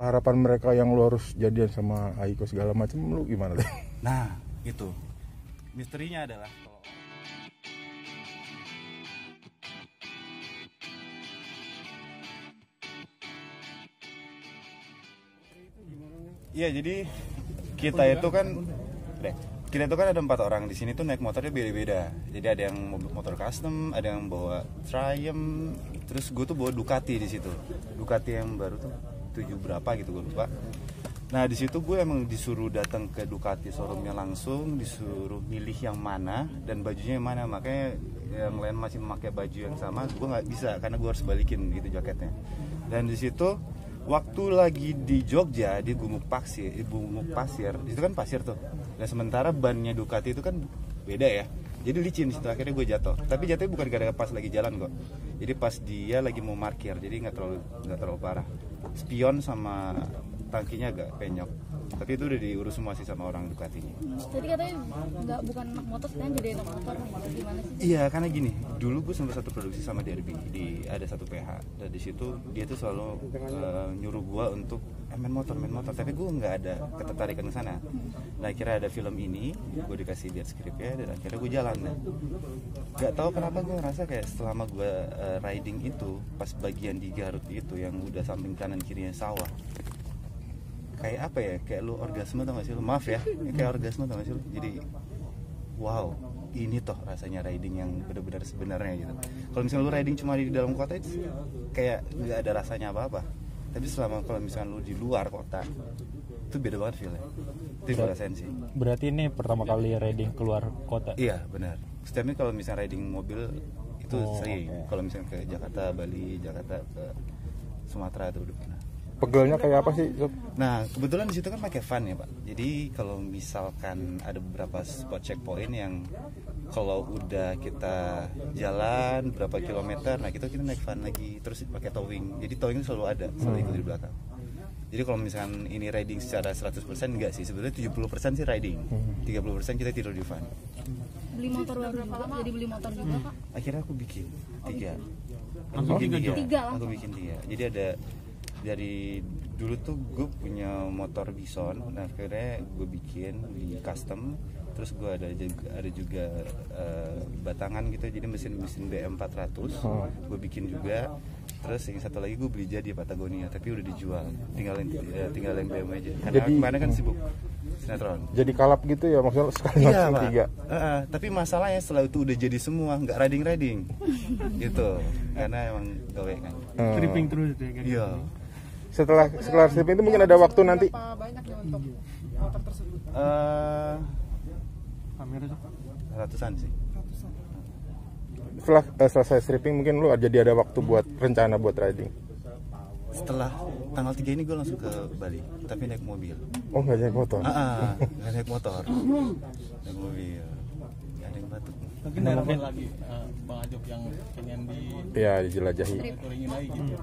harapan mereka yang lu harus jadian sama Aiko segala macam, lu gimana deh? Nah, itu misterinya adalah kalau iya, jadi kita itu kan ada 4 orang di sini tuh naik motornya beda-beda. Jadi ada yang motor custom, ada yang bawa Triumph, terus gue tuh bawa Ducati di situ. Ducati yang baru tuh 7 berapa gitu gue lupa. Nah di situ gue emang disuruh datang ke Ducati showroomnya langsung, disuruh milih yang mana dan bajunya yang mana. Makanya yang lain masih memakai baju yang sama, gue nggak bisa karena gue harus balikin gitu jaketnya. Dan di situ waktu lagi di Jogja di Gumuk Pasir, itu kan pasir tuh. Dan sementara bannya Ducati itu kan beda ya. Jadi licin situ, akhirnya gue jatuh. Tapi jatuhnya bukan gara-gara pas lagi jalan kok. Jadi pas dia lagi mau parkir, jadi nggak terlalu parah. Spion sama tangkinya agak penyok. Tapi itu udah diurus semua sih sama orang Ducatinya. Jadi katanya bukan anak motor, sekarang jadi anak motor, gimana sih? Iya, karena gini, dulu gue sempat satu produksi sama Derby ada satu PH. Dan di situ dia tuh selalu nyuruh gue untuk main motor. Tapi gue nggak ada ketertarikan ke sana. Nah akhirnya ada film ini, gue dikasih lihat skripnya dan akhirnya gue jalan. Gak tahu kenapa gue ngerasa kayak selama gue riding itu, pas bagian di Garut itu yang udah samping kanan kirinya sawah. Kayak apa ya, kayak lu orgasme tau gak sih lu, maaf ya, kayak orgasme tau gak sih lu, jadi wow, ini toh rasanya riding yang benar-benar sebenarnya gitu. Kalau misalnya lu riding cuma di dalam kota itu kayak nggak ada rasanya apa-apa, tapi selama kalau misalnya lu di luar kota itu beda banget feelnya. Itu gue rasain sih. Berarti ini pertama kali riding keluar kota? Iya benar. Setiap ini kalau misalnya riding mobil itu sering. Kalau misalnya ke Jakarta, Bali, Jakarta ke Sumatera itu udah pernah. Pegelnya kayak apa sih? Nah kebetulan di situ kan pakai van ya Pak. Jadi kalau misalkan ada beberapa spot checkpoint yang kalau udah kita jalan berapa kilometer, nah kita naik van lagi terus pakai towing. Jadi towing selalu ada, selalu ikut di belakang. Jadi kalau misalkan ini riding secara 100% enggak sih, sebetulnya 70% sih riding, 30% kita tidur di van. Beli motor baru juga, jadi beli motor juga Pak? Akhirnya aku bikin 3. Aku bikin 3. Aku bikin 3. Jadi ada dari dulu tuh gue punya motor Bison, nah akhirnya gue bikin di custom, terus gue ada juga batangan gitu, jadi mesin BM 400 gue bikin juga, terus yang satu lagi gue beli jadi Patagonia tapi udah dijual, tinggal yang BM aja karena jadi, kemarin kan sibuk sinetron. Jadi kalap gitu ya maksudnya sekali Iya, langsung 3. Tapi masalahnya setelah itu udah jadi semua nggak riding gitu karena emang gawe kan Stripping terus ya kan? iya. Setelah stripping itu mungkin ada waktu nanti. Berapa banyak nih untuk motor tersebut? Kamera tuh? Ratusan sih. Setelah selesai stripping mungkin lu jadi ada waktu buat rencana buat riding. Setelah tanggal 3 ini gue langsung ke Bali, tapi naik mobil. Oh nggak naik motor? Nggak naik motor, naik mobil. Nggak ada yang batuk. Mungkin daerah mana lagi Bang Ajok yang pengen dijelajahi. touringin lagi gitu?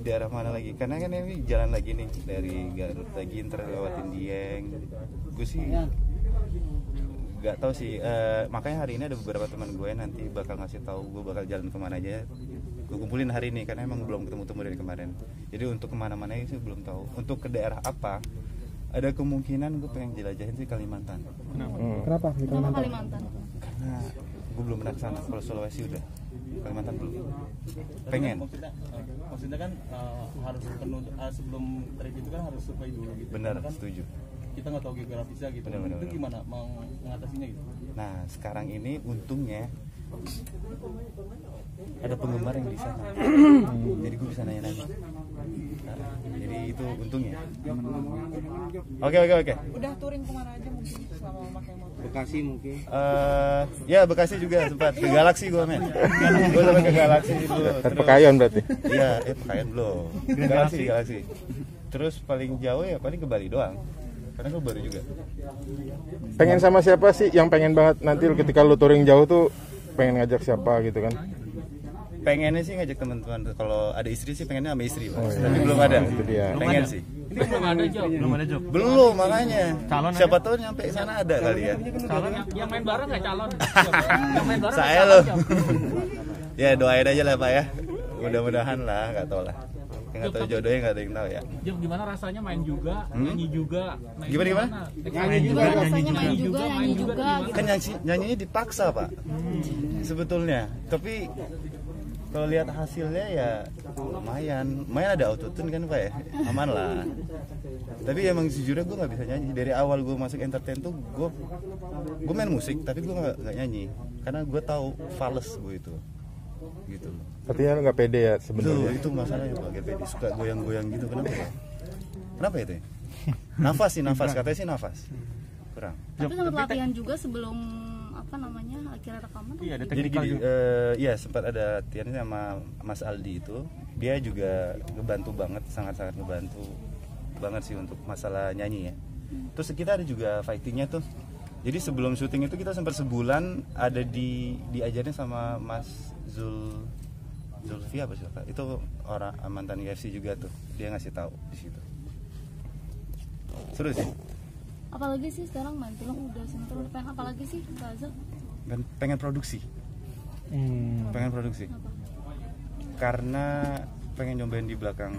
Daerah mana lagi? Karena kan ini jalan lagi nih dari Garut lagi ntar lewatin Dieng. Gue sih nggak tahu sih. Makanya hari ini ada beberapa teman gue nanti bakal ngasih tahu gue bakal jalan kemana aja. Gue kumpulin hari ini karena emang belum ketemu dari kemarin. Jadi untuk kemana-mana sih belum tahu. Untuk ke daerah apa? Ada kemungkinan gue pengen jelajahin sih Kalimantan. Kenapa? Kenapa Kalimantan? Karena gue belum pernah kesana. Kalau Sulawesi udah, Kalimantan belum. Pengen. Maksudnya kan harus penuh sebelum trip itu kan harus survei dulu gitu. Bener, kan setuju. Kita nggak tahu geografisnya gitu. Bener. Itu gimana mau mengatasinya gitu? Nah sekarang ini untungnya ada penggemar yang di sana. Jadi gue bisa nanya-nanya. Jadi itu untungnya. Oke. Udah touring kemana aja mungkin selama memakai motor? Bekasi mungkin. Ya Bekasi juga sempat ke Galaxy gue men. Gue sampai ke Galaxy dulu. Pekayon berarti. Iya, Pekayon belum. Galaxy. Terus paling jauh ya paling ke Bali doang. Karena gue baru juga. Pengen sama siapa sih yang pengen banget nanti ketika lu touring jauh tuh pengen ngajak siapa gitu kan? Pengennya sih ngajak teman-teman, kalau ada istri sih pengennya sama istri Pak. Tapi belum ada. Itu dia. Pengen sih. Ini belum ada job. Belum makanya. Calon siapa tahu nyampe sana ada kali ya. Calon yang main bareng nggak calon? Yang main bareng Saya loh. Ya doain aja lah Pak ya. Mudah-mudahan lah, nggak tahu lah. nggak tahu jodohnya, nggak ada yang tahu ya. Jom, gimana rasanya main juga, nyanyi juga? Nah, Gimana? Nyanyi juga, rasanya main juga, nyanyi juga gitu. Kan nyanyinya dipaksa pak sebetulnya, tapi kalau lihat hasilnya ya lumayan ada autotune kan pak ya, aman lah. Tapi emang sejujurnya gue nggak bisa nyanyi. Dari awal gue masuk entertain tuh gue main musik tapi gue nggak nyanyi karena gue tahu fals gue itu gitu. Artinya lu nggak pede ya sebenarnya. Itu masalahnya pak, gak pede, suka goyang-goyang gitu. Kenapa itu ya? Nafas katanya sih nafas kurang. Tapi sempat latihan juga sebelum apa namanya akhirnya rekaman. Iya, ada Jadi teknikal gini, juga. iya sempat ada latihan sama Mas Aldi itu, dia juga ngebantu banget, sangat-sangat ngebantu banget sih untuk masalah nyanyi ya. Terus kita ada juga fightingnya tuh. Jadi sebelum syuting itu kita sempat sebulan ada diajarin sama Mas Zulfi apa sih Pak? Itu orang mantan UFC juga tuh, dia ngasih tahu di situ. Seru sih. Apalagi sih sekarang main film udah sinetron, pengen apalagi sih Kak Azal? Pengen produksi. Pengen produksi. Apa? Karena pengen nyobain di belakang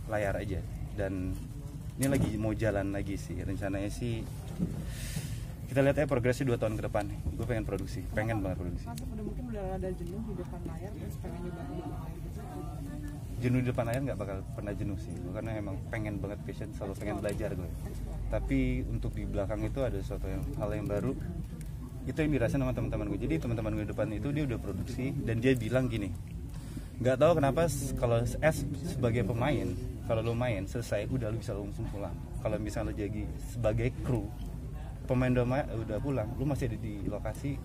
layar aja, dan ini lagi mau jalan lagi sih, rencananya sih kita lihat ya progresnya 2 tahun ke depan nih. Gue pengen produksi, pengen banget produksi. Mas udah mungkin udah ada jenuh di depan layar, terus pengen nyoba di belakang layar gitu. Jenuh di depan layar nggak bakal pernah jenuh sih gue, karena emang pengen banget, passion, selalu pengen belajar gue. Tapi untuk di belakang itu ada sesuatu hal yang baru, itu yang dirasain sama teman-teman gue. Jadi teman-teman gue di depan itu dia udah produksi dan dia bilang gini, nggak tahu kenapa kalau sebagai pemain, kalau lo main selesai udah lo bisa langsung pulang. Kalau misalnya lo jadi sebagai kru, pemain udah pulang, lo masih ada di lokasi,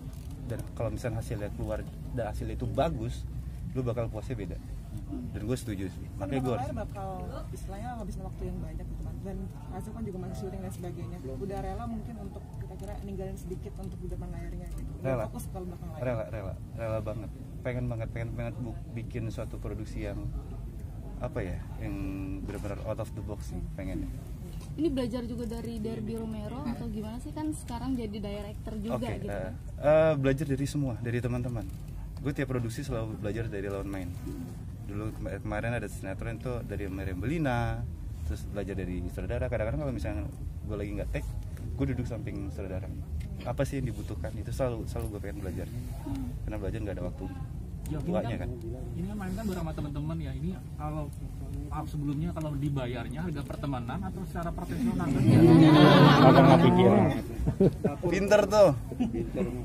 dan kalau misalnya hasilnya keluar dan hasilnya itu bagus, lo bakal puasnya beda. Dan gue setuju sih, makanya gue harus bakal istilahnya ngabisin waktu yang banyak gitu kan, dan Azul kan juga masih syuting dan sebagainya. Udah rela mungkin untuk kira-kira ninggalin sedikit untuk di depan layarnya gitu. Rela. Fokus ke belakang layar. rela banget, pengen banget bikin suatu produksi yang apa ya, yang benar-benar out of the box sih, pengen. Ini belajar juga dari Derby Romero atau gimana sih, kan sekarang jadi director juga Oke, gitu. belajar dari semua, dari teman-teman. Gue tiap produksi selalu belajar dari lawan main. Dulu kemarin ada sinetron tuh dari Meriam Belina, terus belajar dari saudara. Kadang-kadang kalau misalnya gue lagi nggak take, gue duduk samping saudara. Apa sih yang dibutuhkan? Itu selalu gue pengen belajar. Karena belajar nggak ada waktu tuanya kan. Ini kan main kan bersama teman-teman ya. Ini kalau sebelumnya kalau dibayarnya harga pertemanan atau secara profesional? Abang nggak pikir. Pinter tuh.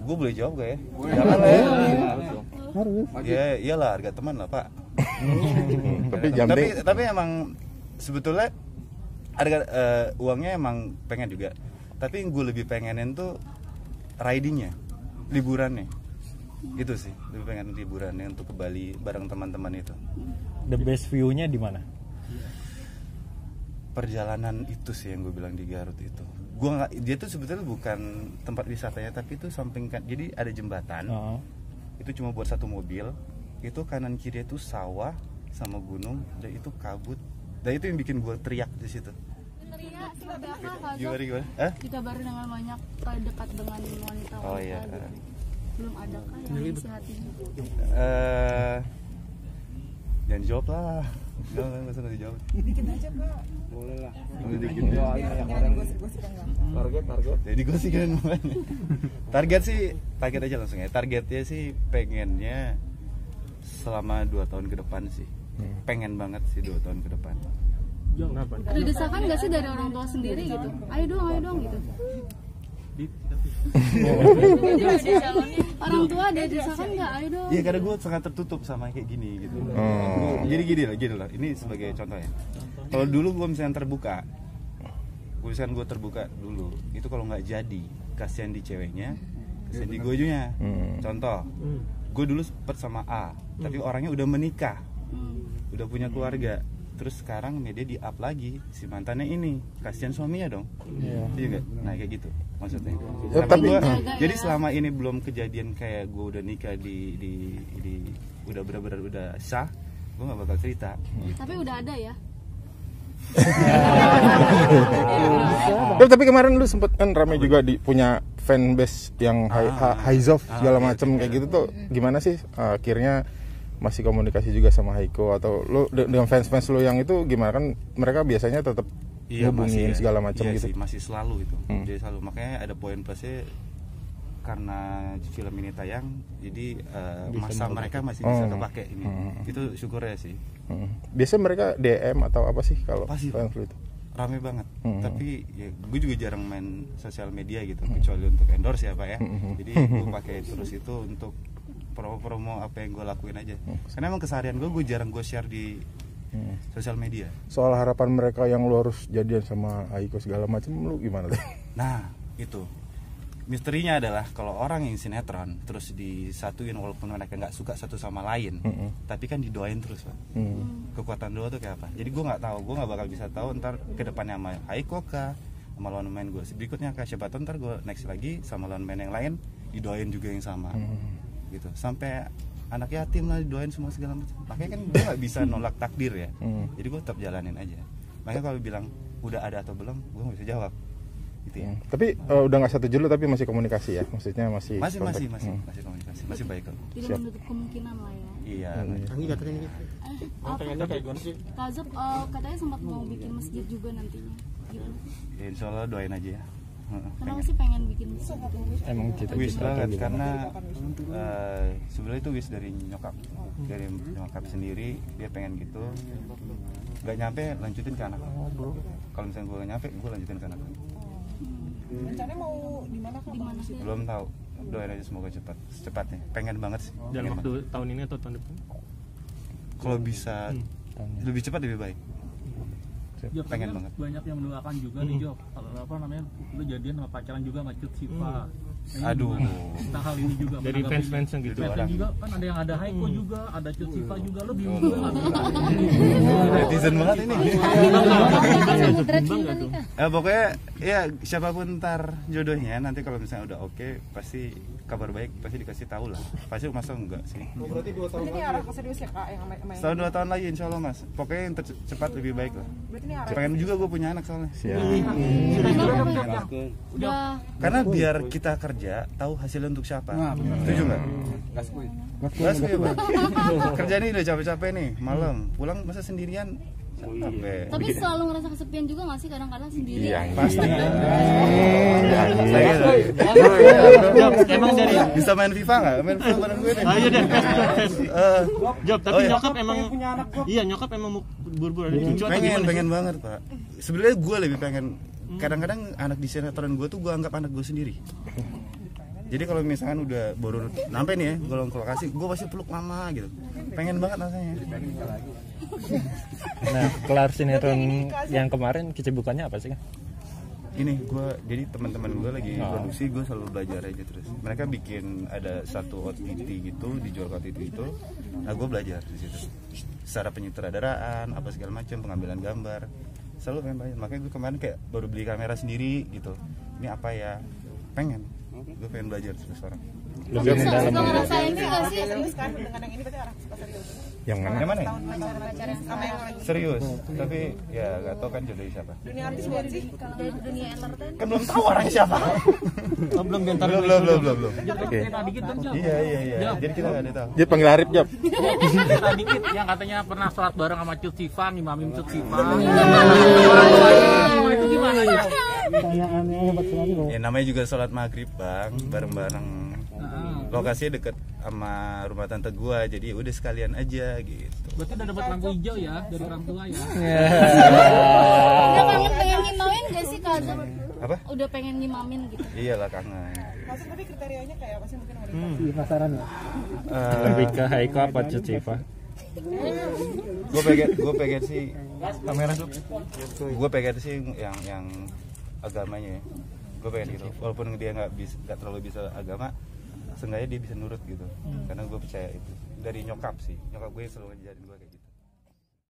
Gue boleh jawab gak ya? Jangan lah ya. Harus. Ya iyalah, harga teman lah Pak. tapi emang sebetulnya harga uangnya emang pengen juga. Tapi yang gue lebih pengenin tuh ridingnya, liburannya. Gitu sih, lebih pengen liburannya untuk ke Bali bareng teman-teman itu. The best view-nya di mana? Perjalanan itu sih yang gue bilang di Garut itu. Dia tuh sebetulnya bukan tempat wisatanya, tapi itu samping kan. Jadi ada jembatan. Itu cuma buat satu mobil. Itu kanan kiri itu sawah sama gunung, dan itu kabut. Dan itu yang bikin gue teriak di situ. Teriak seperti apa Kak Azal? Gimana? Dikabarin dengan banyak dekat dengan wanita-wanita. Oh iya. Gitu. Belum ada kah yang isi hatinya? Jangan dijawab lah. Jangan usah dijawab. Dikit aja Kak. Boleh lah. Dikit. Biar jangan gosip-gosip enggak. Target. Jadi gue sih kan target aja langsung ya. Targetnya sih pengennya selama 2 tahun ke depan sih. Pengen banget sih 2 tahun ke depan. Ada desakan nggak sih dari orang tua sendiri gitu? Ayo dong gitu. Orang tua ada desakan nggak? Ayo dong. Iya, karena gue sangat tertutup sama kayak gini gitu. Jadi gini lah. Ini sebagai contoh ya. Kalau dulu gue misalnya terbuka dulu, itu kalau nggak jadi, kasihan di ceweknya, kasihan di gue juga. Contoh, gue dulu sempet sama A, tapi orangnya udah menikah, udah punya keluarga. Terus sekarang media di up lagi si mantannya ini, kasihan suaminya dong. Iya nggak? Nah kayak gitu maksudnya. Jadi selama ini belum kejadian kayak gue udah nikah di udah benar-benar udah sah, gue nggak bakal cerita. Tapi udah ada ya. Tapi kemarin lu sempet kan ramai juga punya fanbase yang high of segala macam kayak gitu tuh. Gimana sih akhirnya masih komunikasi juga sama Haiko atau lu dengan fans-fans lu yang itu gimana, kan mereka biasanya tetap hubungin segala macam iya gitu. sih, masih selalu itu. Jadi selalu, makanya ada poin plusnya karena film ini tayang, jadi masa mereka masih bisa kepake ini. Itu syukurnya sih. Biasanya mereka DM atau apa sih kalau Pasti, fans lu itu? rame banget. Tapi ya, gue juga jarang main sosial media gitu, kecuali untuk endorse ya Pak ya. Jadi gue pakai terus itu untuk promo-promo apa yang gue lakuin aja. Karena emang keseharian gue jarang gue share di sosial media. Soal harapan mereka yang lu harus jadian sama Haiko segala macam, lu gimana tuh? Nah itu misterinya adalah kalau orang yang sinetron terus disatuin walaupun mereka nggak suka satu sama lain, tapi kan didoain terus Pak. Kekuatan doa tuh kayak apa? Jadi gue nggak tahu, gue nggak bakal bisa tahu ntar kedepannya sama Haiko kah, sama lawan main gue berikutnya kah, siapa tahu ntar gue next lagi sama lawan main yang lain didoain juga yang sama, gitu. Sampai anak yatim lah didoain semua segala macam. Makanya kan gue nggak bisa nolak takdir ya. Jadi gue tetap jalanin aja. Makanya kalau bilang udah ada atau belum, gue nggak bisa jawab. Gitu ya. Tapi udah nggak satu jalur tapi masih komunikasi ya, maksudnya masih masih komunikasi, masih baik kok. Tidak menutup kemungkinan lah ya. Iya. Kak Zab, katanya sempat mau bikin masjid juga nantinya. Gitu. Ya, insya Allah doain aja ya. Kenapa sih pengen bikin masjid gitu? Emang Wish cita-cita banget atau karena sebenarnya itu wish dari nyokap, dari nyokap sendiri, dia pengen gitu. Gak nyampe lanjutin ke anak. Kalau misalnya gue gak nyampe, gue lanjutin ke anak. Rencananya mau di mana Kak? Di mana sih? Belum tahu. Doain aja semoga cepat, secepatnya. Pengen banget sih. Dan Pengen waktu tahun ini atau tahun depan? banget. Kalau bisa lebih cepat lebih baik. Job, Pengen kan banget. banyak yang mendoakan juga nih Job, apa namanya, lu jadian sama pacaran juga sama Cut Siva. Aduh. Nah hal ini juga dari fans-fans yang gitu. Fans juga kan ada yang ada Haiko juga, ada Cut Siva juga, lu bingung Oh. juga. Netizen banget ini. Bimbang gak tuh? Pokoknya ya siapapun ntar jodohnya nanti kalau misalnya udah oke, pasti kabar baik pasti dikasih tahu lah. Pasti masa enggak sih. Berarti ini arah ke serius ya Kak yang main. Setahun 2 tahun lagi insya Allah mas. Pokoknya yang cepat lebih baik lah. Berarti ini arah. Pengen juga gue punya anak soalnya. Udah Karena biar kita kerja tahu hasilnya untuk siapa. Setuju nggak? Gas gue Pak. Kerja ini udah capek-capek nih, malam pulang masa sendirian. Capek. tapi selalu ngerasa kesepian juga nggak sih kadang-kadang sendiri? Iya. Pasti. Emang dari Bisa main FIFA nggak? Main FIFA bareng gue deh. ayo deh. Job, tapi Oh, iya. nyokap emang iya nyokap emang mau buru-buru ada cucu atau gimana? Pengen banget Pak. Sebenarnya gue lebih pengen. Kadang-kadang anak di sinetron gue tuh gue anggap anak gue sendiri. Jadi kalau misalkan udah baru sampai nih ya, gue ke lokasi, gue pasti peluk mama gitu. Pengen banget rasanya. Nah, kelar sinetron yang kemarin kesibukannya apa sih kan? Ini gue, jadi teman-teman gue lagi produksi, gue selalu belajar aja terus. Mereka bikin ada satu OTT gitu, dijual ke OTT itu. Nah gue belajar di situ. Secara penyutradaraan, apa segala macam, pengambilan gambar. Selalu pengen belajar. Makanya gue kemarin kayak baru beli kamera sendiri gitu. Ini apa ya? Pengen. Gue pengen belajar terus orang. Lebih mendalam. Suka ngerasain sih nggak sih? Serius kan dengan yang ini berarti arah ke serius. Yang mana? Yang mana ya? Pacaran sama yang lain. Serius, tapi ya gak tau kan jodohnya siapa. Dunia artis buat sih. Dari dunia entertain. Kan belum tahu orangnya siapa. Oh, belum diantar Belum. Oke. Cerita dikit dong Job. Iya. Jadi kita gak ada tahu. Jadi panggil Arif, Job. Cerita dikit yang katanya pernah sholat bareng sama Cut Siva, ngimamim Cut Siva. Itu gimana ya? Ya namanya juga sholat maghrib bang, bareng-bareng. Lokasinya deket sama rumah tante gua, jadi udah sekalian aja gitu. Berarti udah dapat lampu hijau ya dari orang tua ya? Udah pengen ngimamin gak sih Kak Zab? Apa? Udah pengen ngimamin gitu. Iyalah kangen. Maksud tapi kriterianya kayak apa sih mungkin wanita? Lebih ke Haiko apa Cut Siva? Gue pengen sih kamera tuh. Gue pengen sih yang agamanya ya. Gue pengen gitu. Walaupun dia nggak terlalu bisa agama, seenggaknya dia bisa nurut gitu. Karena gue percaya itu dari nyokap sih. Nyokap gue selalu ngajarin gue kayak gitu.